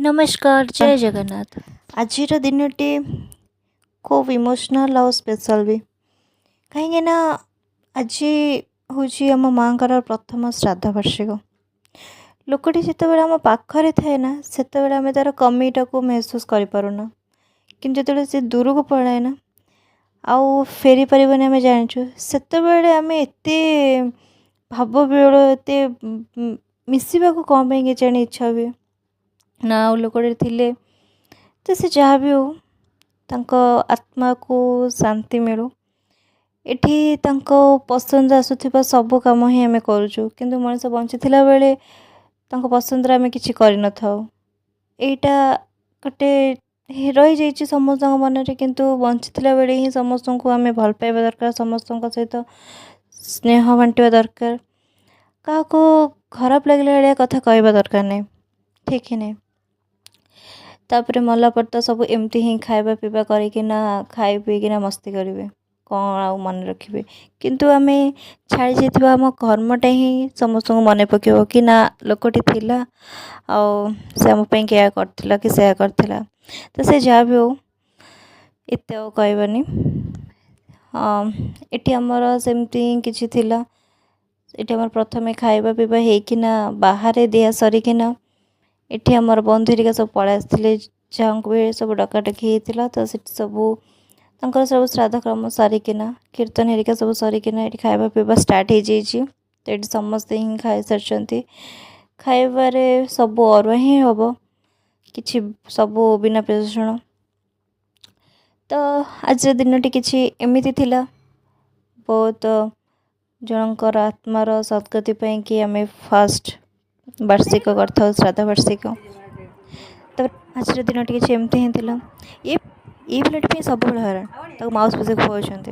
नमस्कार जय जगन्नाथ। आजिर दिनटी खूब इमोशनल और स्पेशल भी कहीं आज हूँ आम माँ प्रथम श्राद्ध वार्षिक लोकटी जिते आम पाखे थाए ना से आम तार कमीटा को महसूस करूना कि जो सी दूर को पलाए ना आउ फेरी पारबनी आम जानूँ से आम एत भाव विहल एत मिसवा कौन पे जाने इच्छा हुए ना आउ लोकटे थिले तो से जहाँ भी हो तांको आत्मा को शांति मिलू एठी तांको पसंद आसुथिबा सब काम ही आम करूँ किंतु मनीष बंची बेले तांको पसंद आम कि न एटा गोटे रही जाइए समस्त मन में किंतु बंची बेले ही समस्त को आम भल पाइबा दरकार समस्त सहित स्नेह बांटा दरकार क्या खराब लगे भाया कथा कहवा दरकार नहीं ठीक ही नहीं तापर मला पर तो सब एमती ही खाଇବା पीवा करना खाई पीकिना मस्ती करेंगे कौन आ मन रखिए किंतु आम छाड़ी जाइए आम कर्मटा ही समस्त को मन पकड़ कि ना लोकटी थिला से आम क्या करथिला कि से करथिला तो से जहाँ भी हो एत कहबानी एटी आमर सेमती किछि थिला एटी आमर प्रथमे खाଇବା पीवा होकिना बाहर दिया सरिकिना एटी आमर बंधु हेरिका सब पलै आसते जहाँ भी सब डकाडकी होता तो से सबू तंकर सब श्राद्ध क्रम सारिकिना कीर्तन हेरिका सब सरिकिना ये खाଇବା पीवा स्टार्ट हो जाइए तो ये समस्ते ही खाई सारी खाइबारे सब अरुआ ही हम कि सब बिना प्रेषण तो आज दिनटी किसी एमती थिला बहुत जनकर आत्मार सद्गति कि आम फास्ट वार्षिक करता श्राद्ध वार्षिक तो आज दिन टी एमती ही ये पिलाटी सब हरान माउस बस खुआते